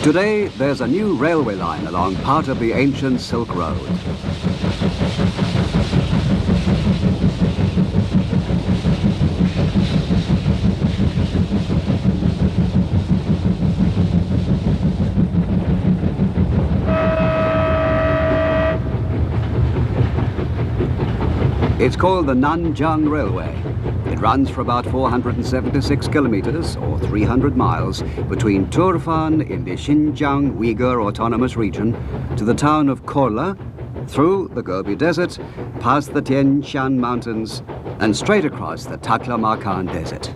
Today, there's a new railway line along part of the ancient Silk Road. It's called the Nanjing Railway. It runs for about 476 kilometers, or 300 miles, between Turfan in the Xinjiang Uyghur Autonomous Region to the town of Korla, through the Gobi Desert, past the Tian Shan Mountains, and straight across the Taklamakan Desert.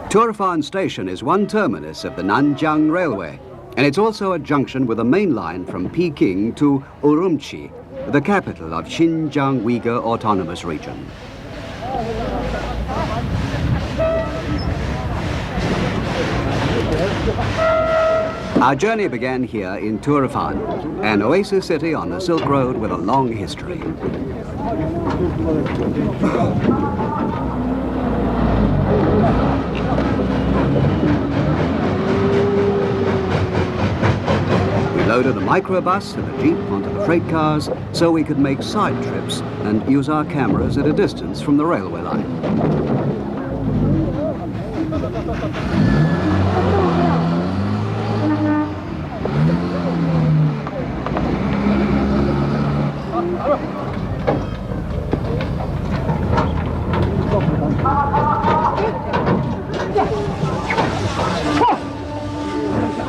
Turfan Station is one terminus of the Nanjing Railway, and it's also a junction with a main line from Peking to Urumqi, the capital of Xinjiang Uyghur Autonomous Region. Our journey began here in Turfan, an oasis city on the Silk Road with a long history. Loaded a microbus and a jeep onto the freight cars so we could make side trips and use our cameras at a distance from the railway line.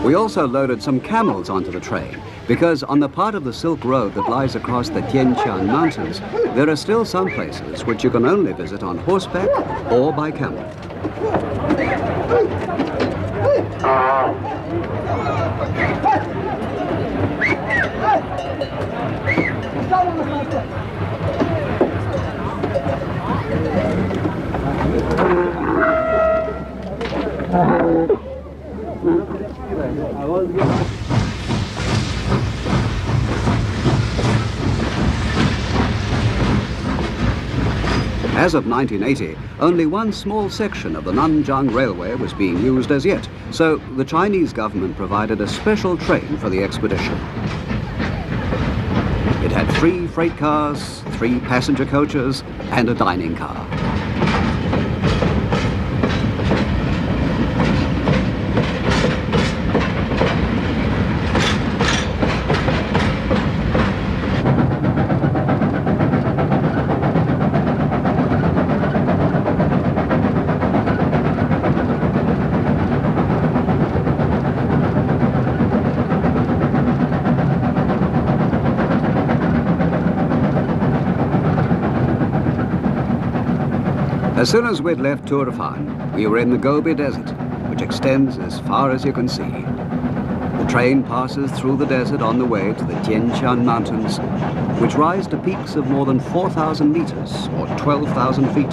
We also loaded some camels onto the train, because on the part of the Silk Road that lies across the Tian Shan Mountains, there are still some places which you can only visit on horseback or by camel. As of 1980, only one small section of the Nanjing Railway was being used as yet, so the Chinese government provided a special train for the expedition. It had 3 freight cars, 3 passenger coaches, and a dining car. As soon as we'd left Turfan, we were in the Gobi Desert, which extends as far as you can see. The train passes through the desert on the way to the Tian Shan Mountains, which rise to peaks of more than 4,000 meters, or 12,000 feet.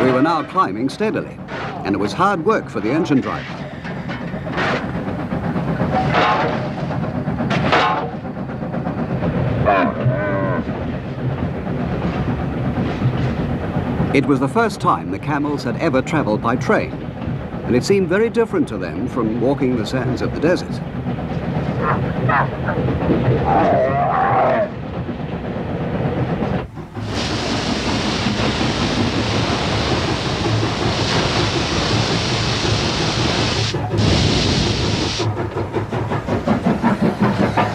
We were now climbing steadily, and it was hard work for the engine driver. It was the first time the camels had ever traveled by train, and it seemed very different to them from walking the sands of the desert.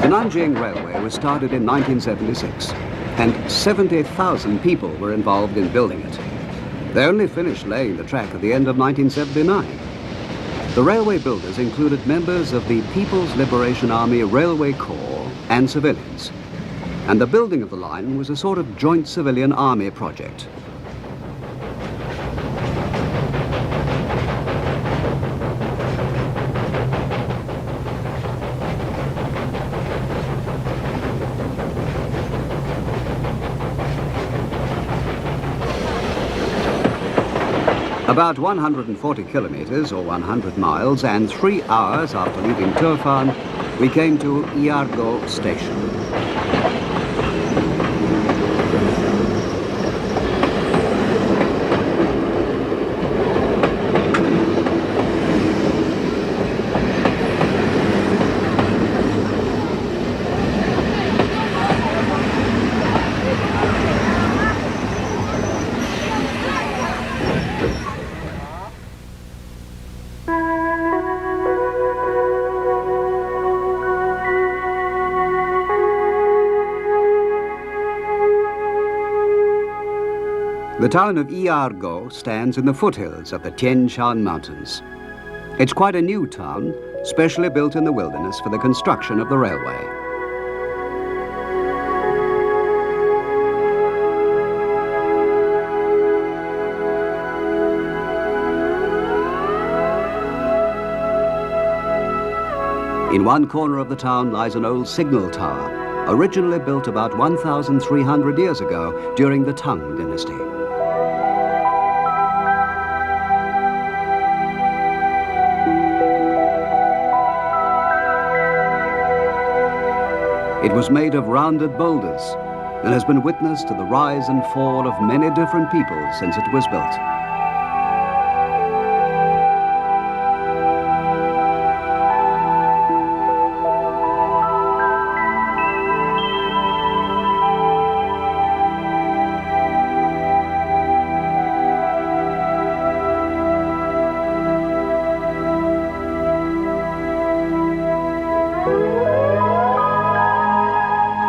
The Nanjing Railway was started in 1976, and 70,000 people were involved in building it. They only finished laying the track at the end of 1979. The railway builders included members of the People's Liberation Army Railway Corps and civilians, and the building of the line was a sort of joint civilian army project. About 140 kilometers or 100 miles and 3 hours after leaving Turfan, we came to Iargo station. The town of Iargo stands in the foothills of the Tian Shan mountains. It's quite a new town, specially built in the wilderness for the construction of the railway. In one corner of the town lies an old signal tower, originally built about 1,300 years ago during the Tang dynasty. It was made of rounded boulders and has been witness to the rise and fall of many different people since it was built.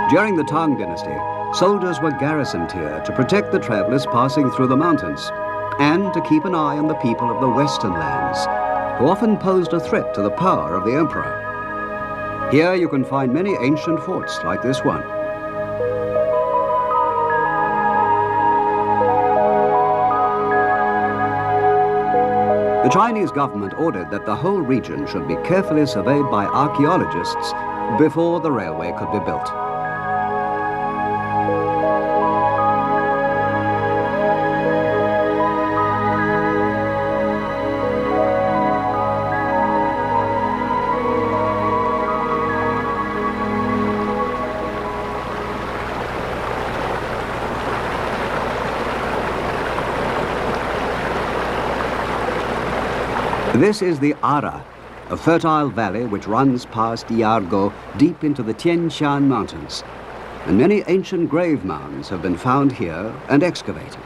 During the Tang dynasty, soldiers were garrisoned here to protect the travelers passing through the mountains and to keep an eye on the people of the western lands, who often posed a threat to the power of the emperor. Here you can find many ancient forts like this one. The Chinese government ordered that the whole region should be carefully surveyed by archaeologists before the railway could be built. This is the Ara, a fertile valley which runs past Iargo deep into the Tian Shan mountains, and many ancient grave mounds have been found here and excavated.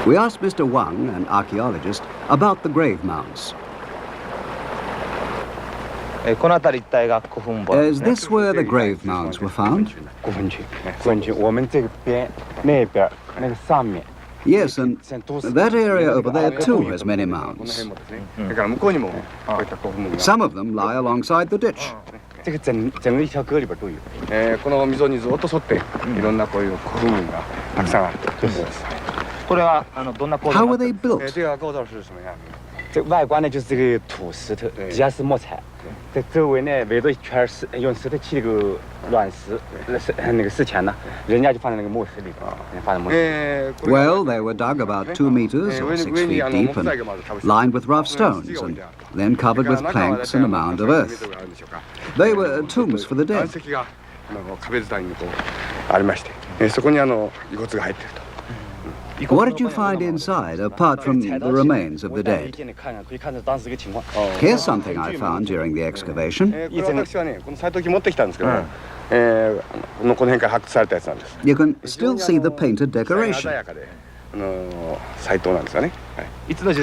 We asked Mr. Wang, an archaeologist, about the grave mounds. Is this where the grave mounds were found? Yes, and that area over there too has many mounds. Some of them lie alongside the ditch. How were they built? Well, they were dug about 2 meters or 6 feet deep and lined with rough stones and then covered with planks and a mound of earth. They were tombs for the dead. What did you find inside, apart from the remains of the dead? Here's something I found during the excavation. You can still see the painted decoration.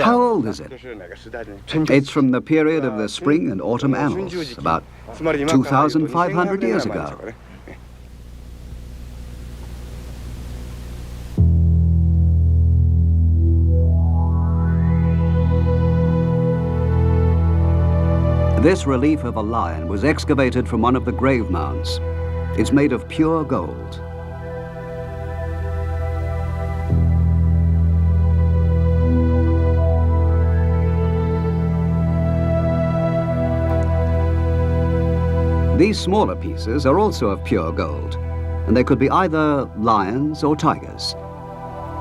How old is it? It's from the period of the spring and autumn annals, about 2,500 years ago. This relief of a lion was excavated from one of the grave mounds. It's made of pure gold. These smaller pieces are also of pure gold, and they could be either lions or tigers.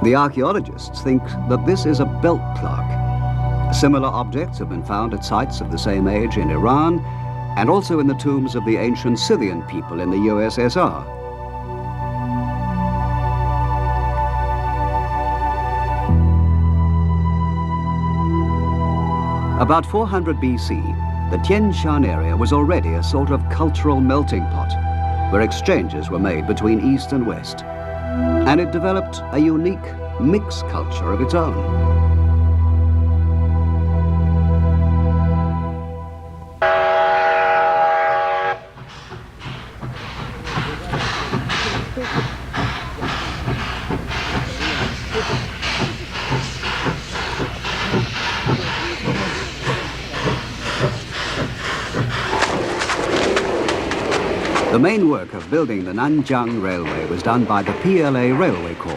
The archaeologists think that this is a belt plug. Similar objects have been found at sites of the same age in Iran and also in the tombs of the ancient Scythian people in the USSR. About 400 BC, the Tian Shan area was already a sort of cultural melting pot, where exchanges were made between East and West. And it developed a unique mixed culture of its own. The main work of building the Nanjing Railway was done by the PLA Railway Corps.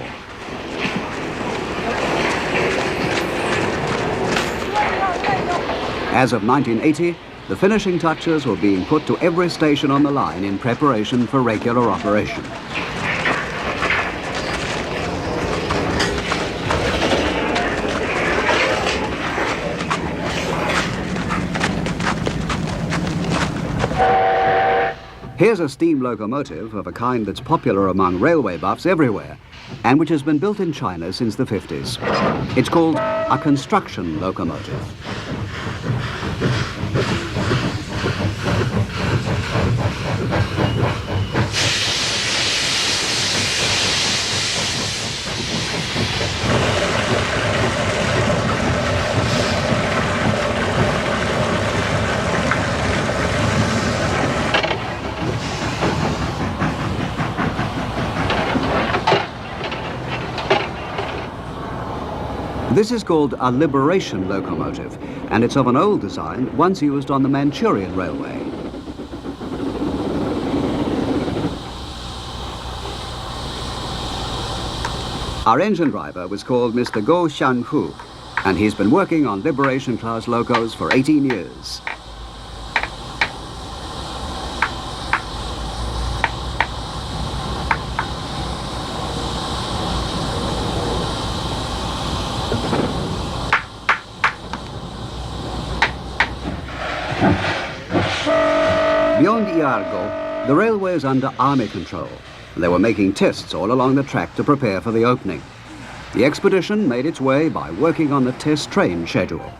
As of 1980, the finishing touches were being put to every station on the line in preparation for regular operation. Here's a steam locomotive of a kind that's popular among railway buffs everywhere, and which has been built in China since the 50s. It's called a construction locomotive. This is called a liberation locomotive, and it's of an old design once used on the Manchurian Railway. Our engine driver was called Mr. Go Shanhu, and he's been working on liberation class locos for 18 years. Beyond Iargo, the railway is under army control, and they were making tests all along the track to prepare for the opening. The expedition made its way by working on the test train schedule.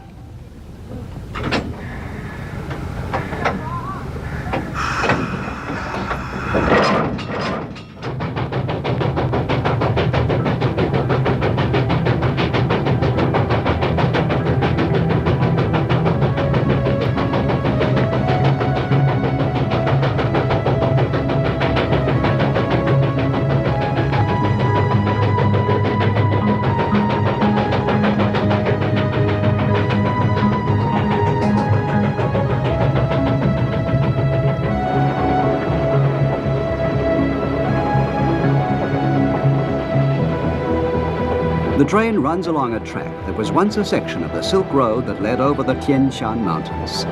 The train runs along a track that was once a section of the Silk Road that led over the Tian Shan Mountains.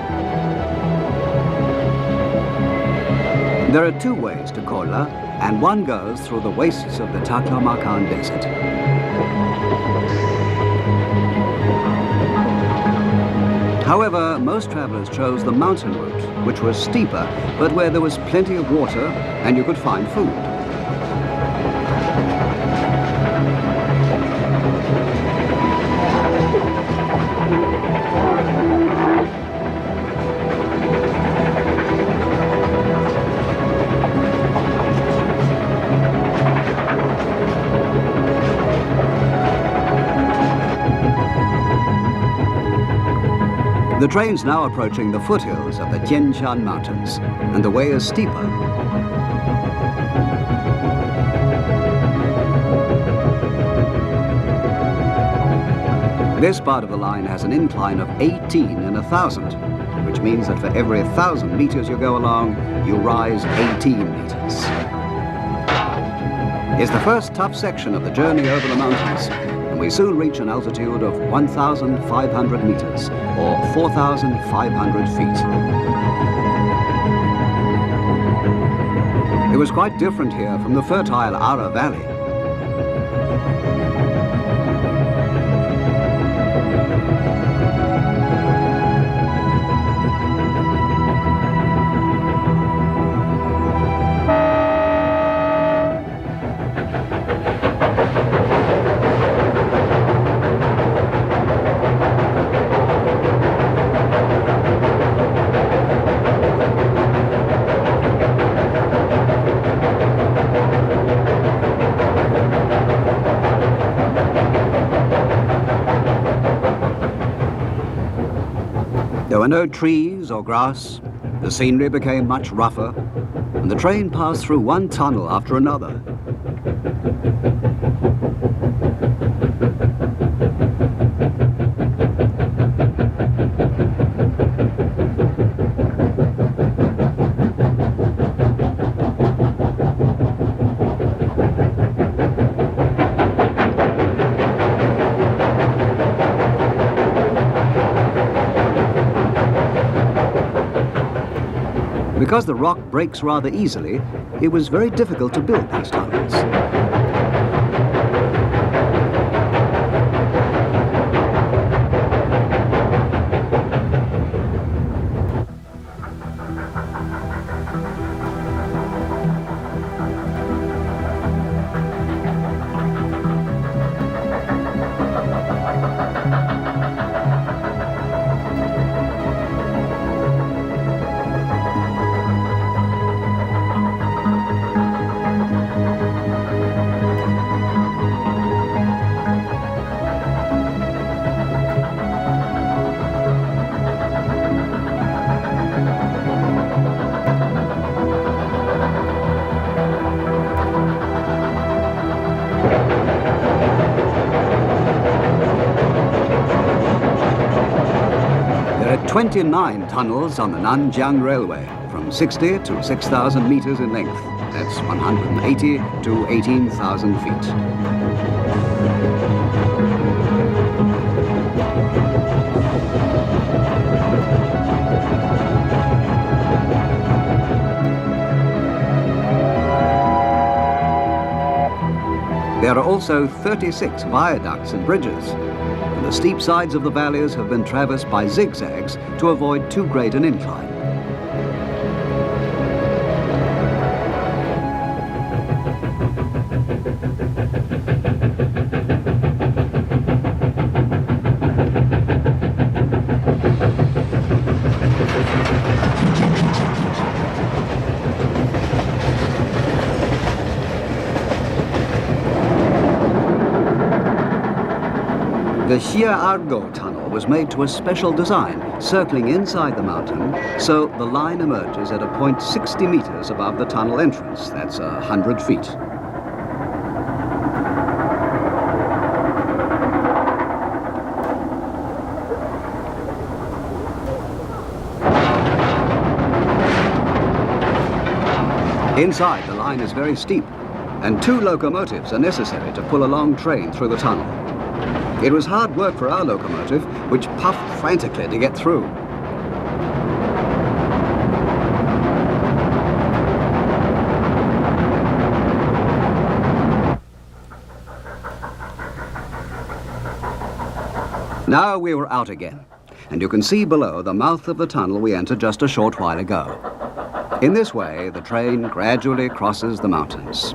There are two ways to Kola, and one goes through the wastes of the Taklamakan Desert. However, most travelers chose the mountain route, which was steeper, but where there was plenty of water and you could find food. The train's now approaching the foothills of the Tian Shan Mountains, and the way is steeper. This part of the line has an incline of 18 in 1,000, which means that for every 1,000 meters you go along, you rise 18 meters. It's the first tough section of the journey over the mountains, and we soon reach an altitude of 1,500 meters, or 4,500 feet. It was quite different here from the fertile Ara Valley. There were no trees or grass. The scenery became much rougher, and the train passed through one tunnel after another. Because the rock breaks rather easily, it was very difficult to build these tunnels. There are 29 tunnels on the Nanjiang Railway, from 60 to 6,000 meters in length. That's 180 to 18,000 feet. There are also 36 viaducts and bridges. And the steep sides of the valleys have been traversed by zigzags to avoid too great an incline. The Xi'ergo tunnel was made to a special design, circling inside the mountain, so the line emerges at a point 60 meters above the tunnel entrance. That's 100 feet. Inside, the line is very steep, and 2 locomotives are necessary to pull a long train through the tunnel. It was hard work for our locomotive, which puffed frantically to get through. Now we were out again, and you can see below the mouth of the tunnel we entered just a short while ago. In this way, the train gradually crosses the mountains.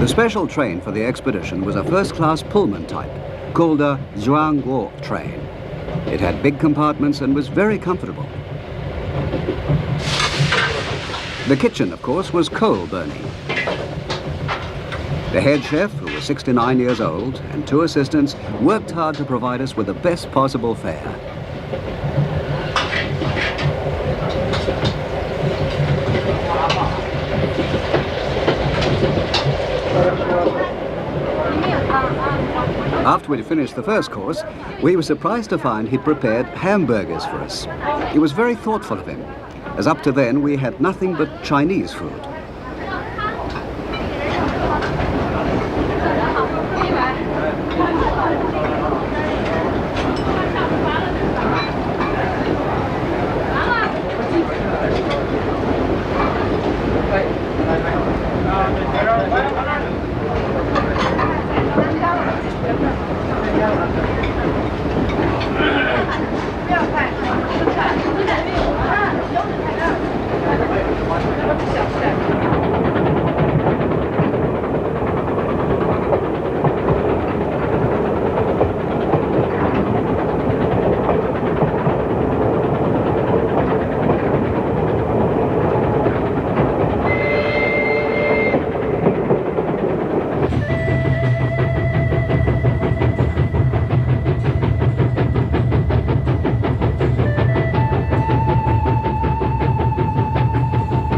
The special train for the expedition was a first-class Pullman type, called a Zhuangguo train. It had big compartments and was very comfortable. The kitchen, of course, was coal burning. The head chef, who was 69 years old, and 2 assistants, worked hard to provide us with the best possible fare. After we'd finished the first course, we were surprised to find he'd prepared hamburgers for us. It was very thoughtful of him, as up to then we had nothing but Chinese food.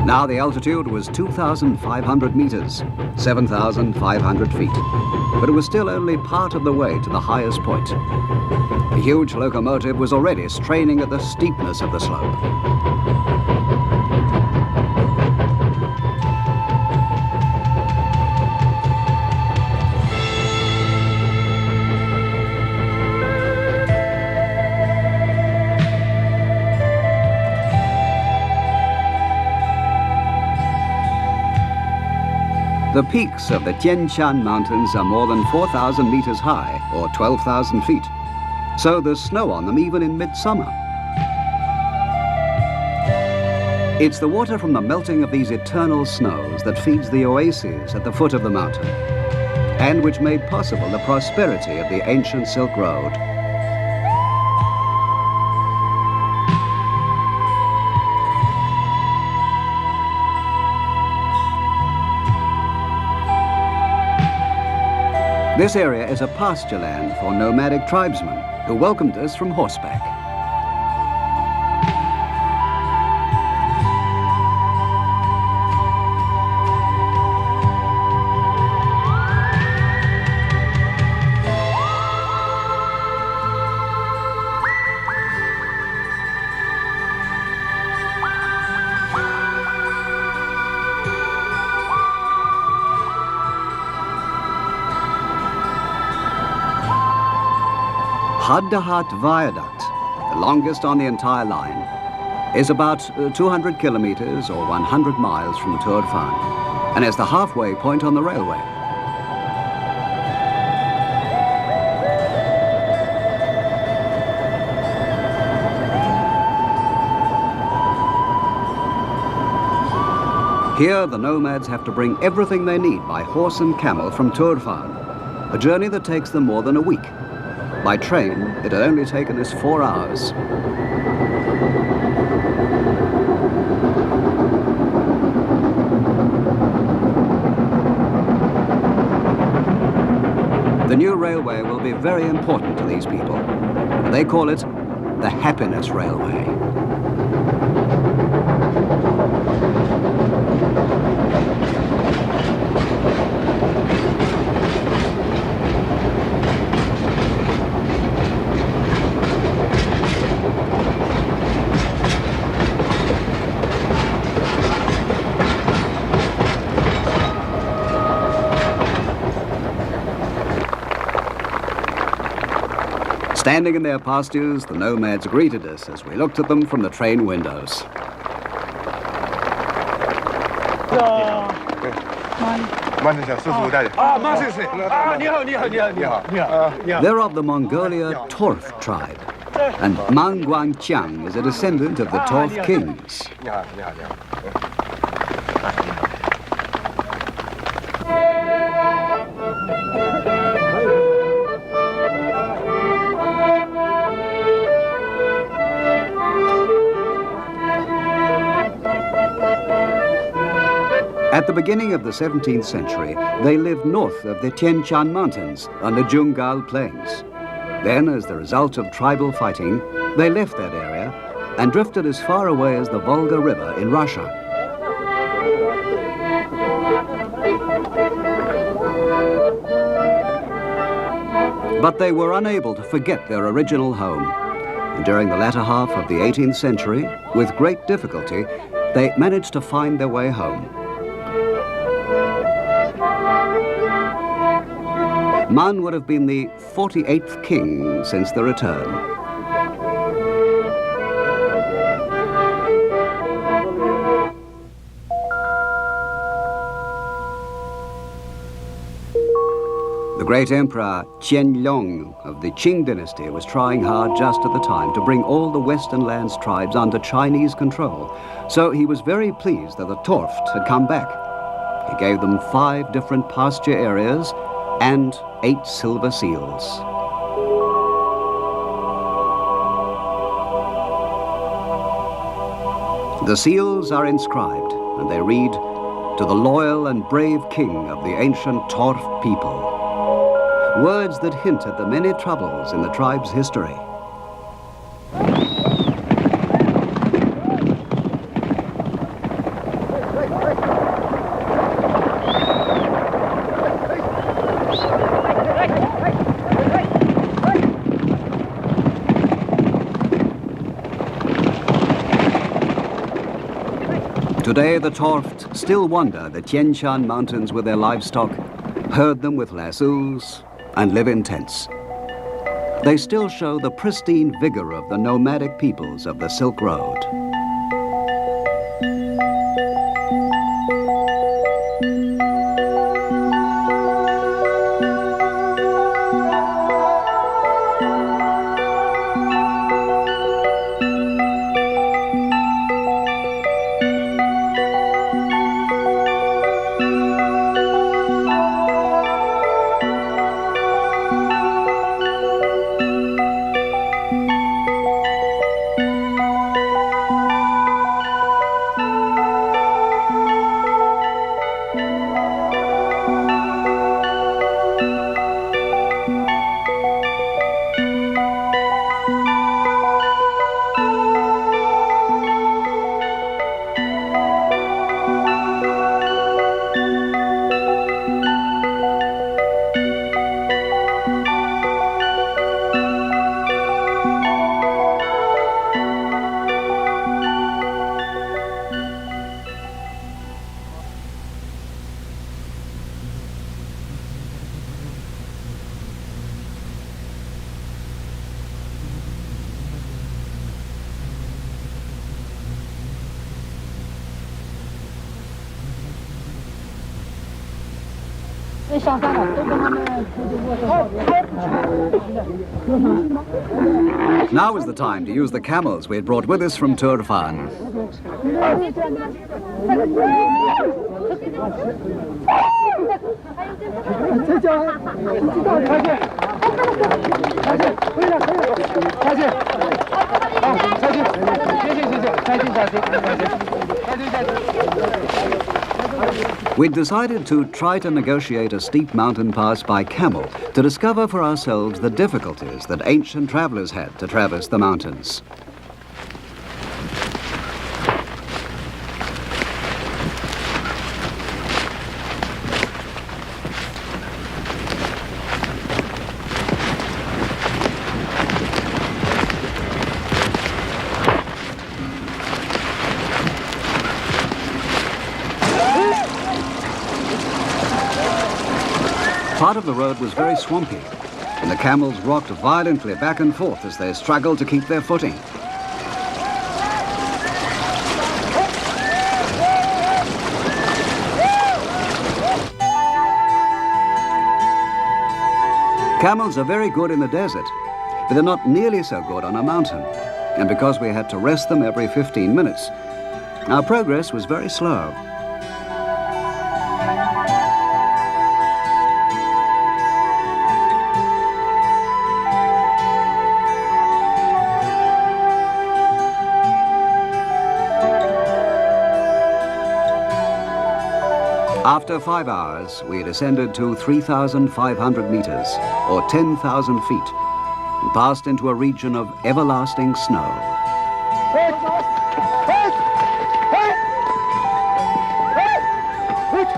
Now the altitude was 2,500 meters, 7,500 feet. But it was still only part of the way to the highest point. The huge locomotive was already straining at the steepness of the slope. The peaks of the Tian Shan mountains are more than 4,000 meters high, or 12,000 feet. So there's snow on them even in midsummer. It's the water from the melting of these eternal snows that feeds the oases at the foot of the mountain, and which made possible the prosperity of the ancient Silk Road. This area is a pasture land for nomadic tribesmen who welcomed us from horseback. Haddahat Viaduct, the longest on the entire line, is about 200 kilometers or 100 miles from Turfan, and is the halfway point on the railway. Here, the nomads have to bring everything they need by horse and camel from Turfan, a journey that takes them more than a week. By train, it had only taken us 4 hours. The new railway will be very important to these people. They call it the Happiness Railway. Standing in their pastures, the nomads greeted us as we looked at them from the train windows. They're of the Mongolia Torf tribe, and Mang Guangqiang is a descendant of the Torf kings. At the beginning of the 17th century, they lived north of the Tian Shan mountains on the Jungal plains. Then, as the result of tribal fighting, they left that area and drifted as far away as the Volga River in Russia. But they were unable to forget their original home. And during the latter half of the 18th century, with great difficulty, they managed to find their way home. Man would have been the 48th king since the return. The great emperor Tian Shan of the Qing dynasty was trying hard just at the time to bring all the Western lands tribes under Chinese control. So he was very pleased that the Torft had come back. He gave them 5 different pasture areas and 8 silver seals. The seals are inscribed, and they read, "To the loyal and brave king of the ancient Torft people." Words that hint at the many troubles in the tribe's history. Today, the Torft still wander the Tian Shan mountains with their livestock, herd them with lassos, and live in tents. They still show the pristine vigor of the nomadic peoples of the Silk Road. Now is the time to use the camels we had brought with us from Turfan. We'd decided to try to negotiate a steep mountain pass by camel to discover for ourselves the difficulties that ancient travelers had to traverse the mountains. Part of the road was very swampy, and the camels rocked violently back and forth as they struggled to keep their footing. Camels are very good in the desert, but they're not nearly so good on a mountain. And because we had to rest them every 15 minutes, our progress was very slow. After 5 hours, we had ascended to 3,500 meters, or 10,000 feet, and passed into a region of everlasting snow.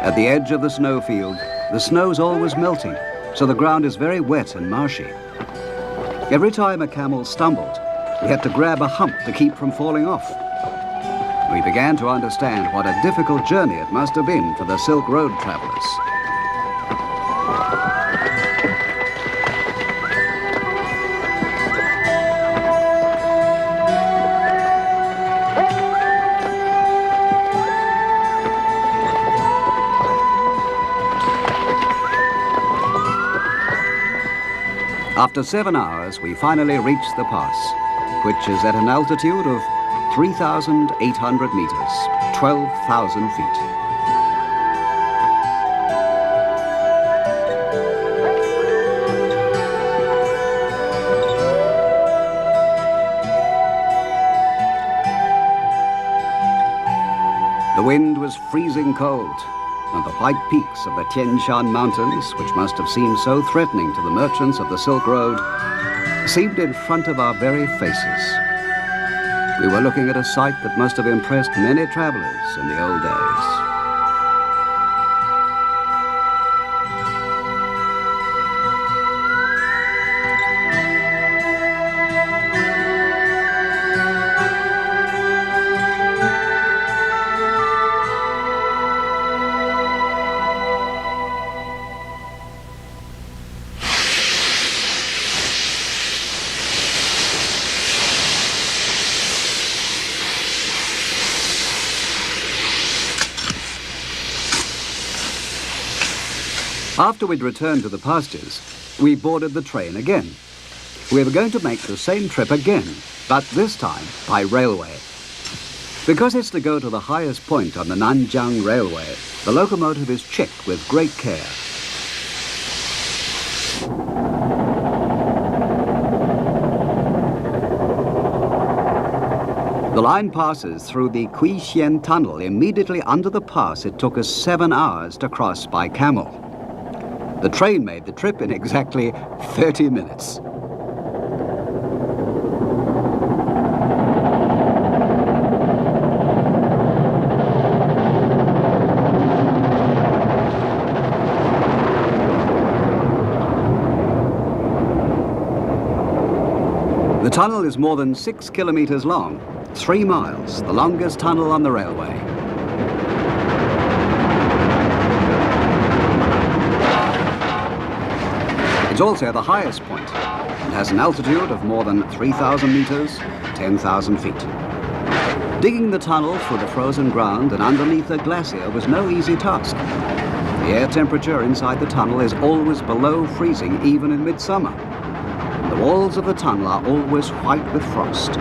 At the edge of the snowfield, the snow's always melting, so the ground is very wet and marshy. Every time a camel stumbled, we had to grab a hump to keep from falling off. We began to understand what a difficult journey it must have been for the Silk Road travelers. After 7 hours, we finally reached the pass, which is at an altitude of 3,800 meters, 12,000 feet. The wind was freezing cold, and the white peaks of the Tian Shan mountains, which must have seemed so threatening to the merchants of the Silk Road, seemed in front of our very faces. We were looking at a sight that must have impressed many travelers in the old days. After we'd returned to the pastures, we boarded the train again. We were going to make the same trip again, but this time by railway. Because it's to go to the highest point on the Nanjing Railway, the locomotive is checked with great care. The line passes through the Kuixian Tunnel. Immediately under the pass, it took us 7 hours to cross by camel. The train made the trip in exactly 30 minutes. The tunnel is more than 6 kilometers long, 3 miles, the longest tunnel on the railway. It's also the highest point and has an altitude of more than 3,000 meters, 10,000 feet. Digging the tunnel through the frozen ground and underneath a glacier was no easy task. The air temperature inside the tunnel is always below freezing, even in midsummer. The walls of the tunnel are always white with frost.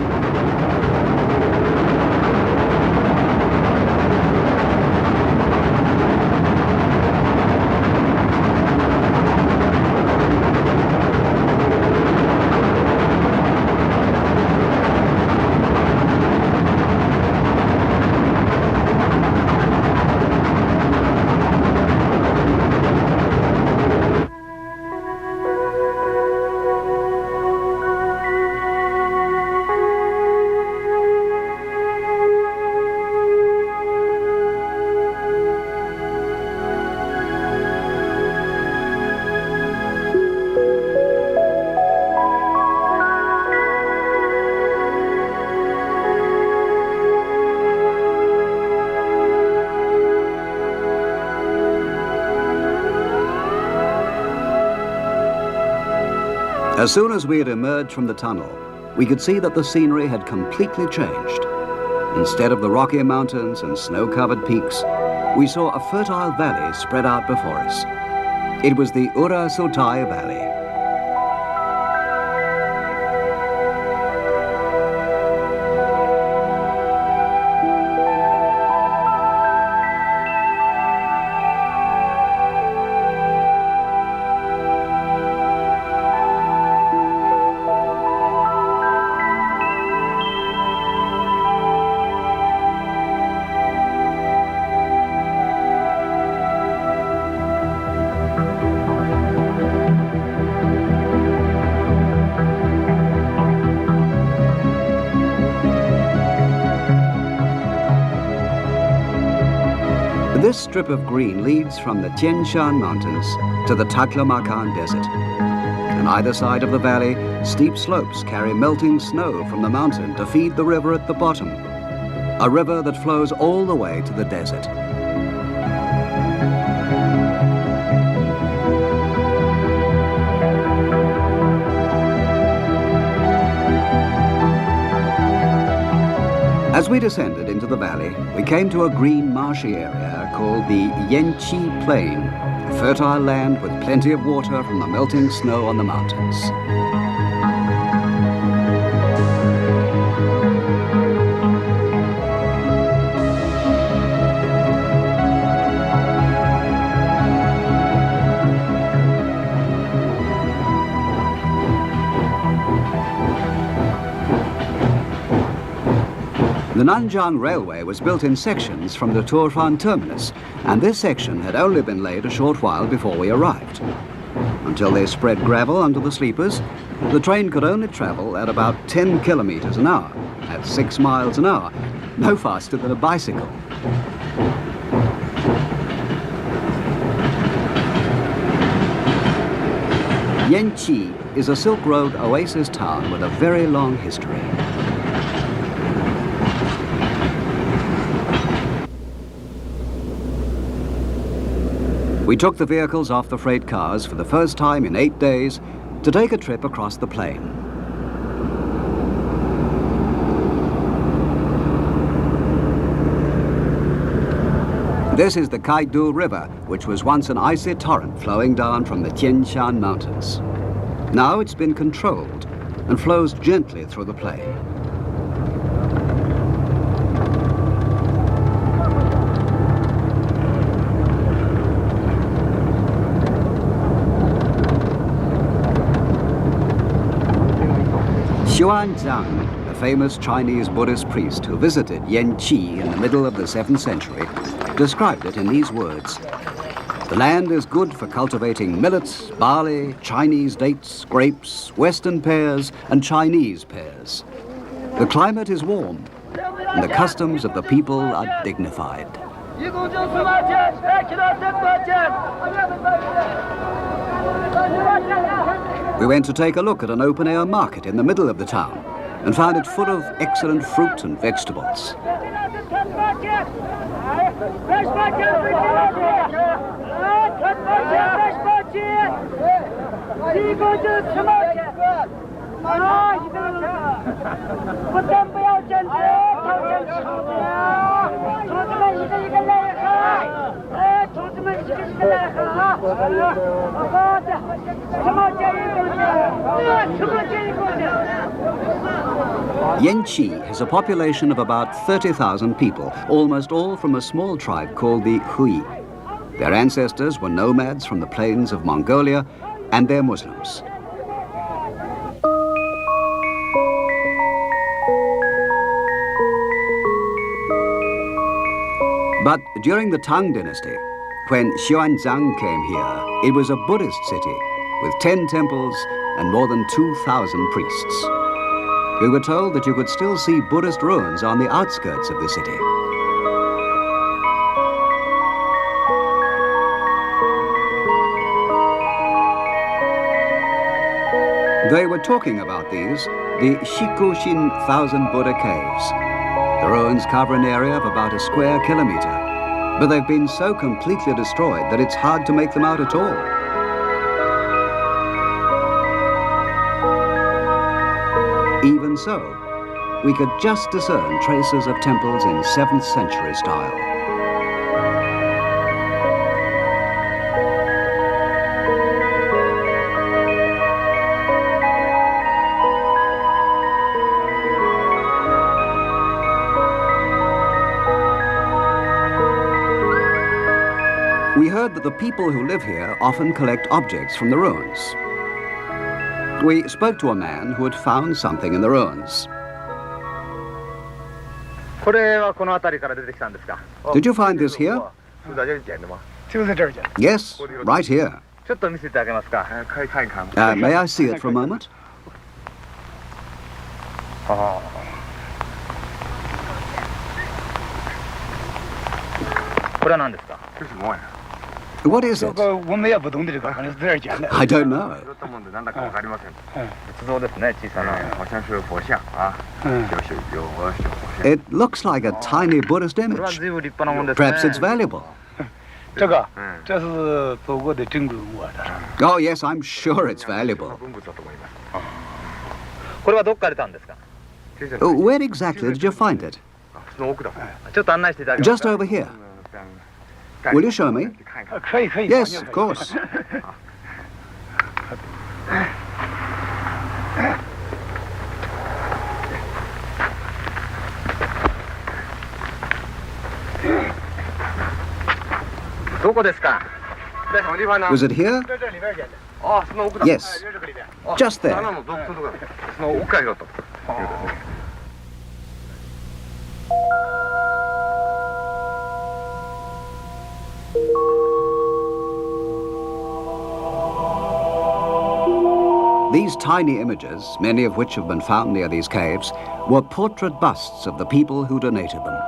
As soon as we had emerged from the tunnel, we could see that the scenery had completely changed. Instead of the rocky mountains and snow-covered peaks, we saw a fertile valley spread out before us. It was the Ura-Sutai Valley. This strip of green leads from the Tian Shan mountains to the Taklamakan desert. On either side of the valley, steep slopes carry melting snow from the mountain to feed the river at the bottom, a river that flows all the way to the desert. As we descended into the valley, we came to a green marshy area called the Yanqi Plain, a fertile land with plenty of water from the melting snow on the mountains. The Nanjing Railway was built in sections from the Turshan terminus, and this section had only been laid a short while before we arrived. Until they spread gravel under the sleepers, the train could only travel at about 10 kilometers an hour, at 6 miles an hour, no faster than a bicycle. Yanqi is a Silk Road oasis town with a very long history. We took the vehicles off the freight cars for the first time in 8 days to take a trip across the plain. This is the Kaidu River, which was once an icy torrent flowing down from the Tian Shan mountains. Now it's been controlled and flows gently through the plain. Xuanzang, a famous Chinese Buddhist priest who visited Yanqi in the middle of the 7th century, described it in these words: "The land is good for cultivating millets, barley, Chinese dates, grapes, Western pears, and Chinese pears. The climate is warm, and the customs of the people are dignified." We went to take a look at an open-air market in the middle of the town and found it full of excellent fruit and vegetables. Yanqi has a population of about 30,000 people, almost all from a small tribe called the Hui. Their ancestors were nomads from the plains of Mongolia, and they're Muslims. But during the Tang dynasty, when Xuanzang came here, it was a Buddhist city with 10 temples and more than 2,000 priests. We were told that you could still see Buddhist ruins on the outskirts of the city. They were talking about these, the Shikushin 1,000 Buddha caves. The ruins cover an area of about a square kilometer, but they've been so completely destroyed that it's hard to make them out at all. Even so, we could just discern traces of temples in 7th century style. We heard that the people who live here often collect objects from the ruins. We spoke to a man who had found something in the ruins. Did you find this here? Yes, right here. May I see it for a moment? What is it? 我们也不懂的这个，反正是有点简单。 I don't know. 仏像ですね、小さな、好像是佛像啊。有佛像。 It looks like a tiny Buddhist これは image. 随分立派なもんですね。 Perhaps it's valuable. 这个，这是中国的珍贵文物啊，这是。 Oh, yes, I'm sure it's valuable. 文物だと思います。これはどっから出たんですか。 Where exactly did you find it? その奥だ。ちょっと案内していただけますか。 Just over here. Will you show me? 可以可以。 Yes, of course. どこですか。在什么地方呢？ Was it here? 在这里边捡的。あ、その奥だ。 Yes, 这个里边。 just there. 穴の洞窟のところだ。その奥から拾ったと。 These tiny images, many of which have been found near these caves, were portrait busts of the people who donated them.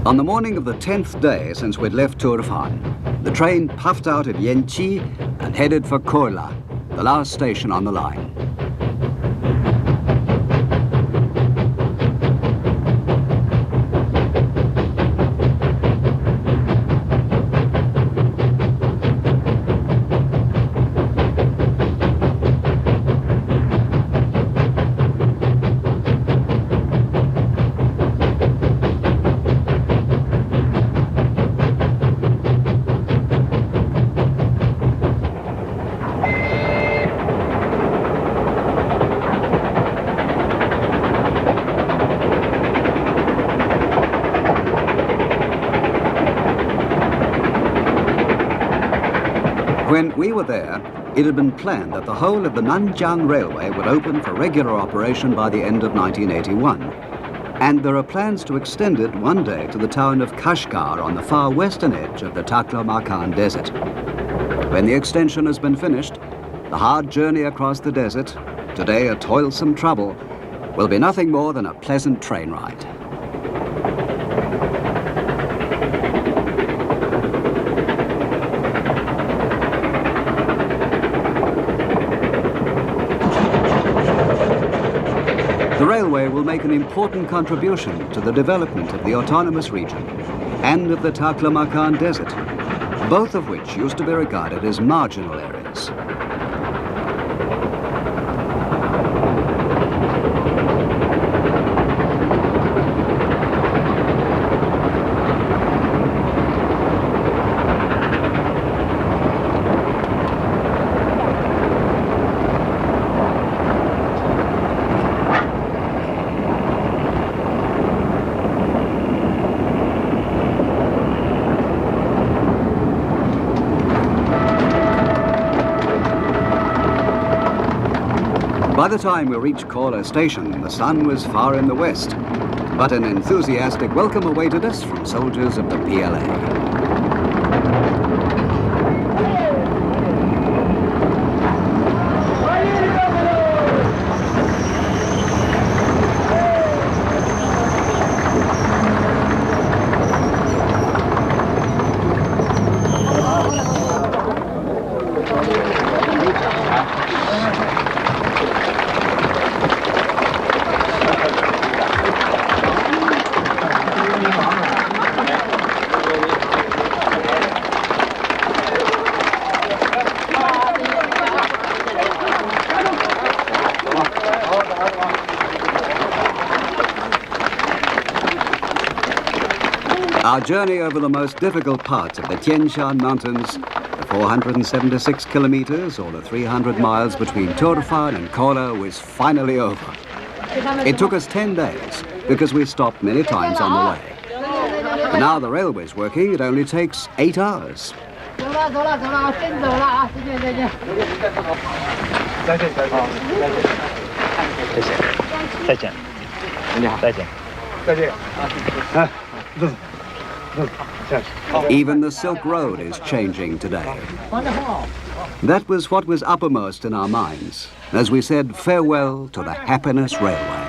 On the morning of the 10th day since we'd left Turfan, the train puffed out at Yanqi and headed for Korla, the last station on the line. When we were there, it had been planned that the whole of the Nanjiang Railway would open for regular operation by the end of 1981. And there are plans to extend it one day to the town of Kashgar on the far western edge of the Taklamakan Desert. When the extension has been finished, the hard journey across the desert, today a toilsome trouble, will be nothing more than a pleasant train ride. The railway will make an important contribution to the development of the autonomous region and of the Taklamakan Desert, both of which used to be regarded as marginal areas. By the time we reached Korla station, the sun was far in the west, but an enthusiastic welcome awaited us from soldiers of the PLA. Our journey over the most difficult parts of the Tian Shan mountains, the 476 kilometers, or the 300 miles between Turfan and Kola, was finally over. It took us 10 days because we stopped many times on the way. But now the railway's working, it only takes 8 hours. Even the Silk Road is changing today. That was what was uppermost in our minds as we said farewell to the Happiness Railway.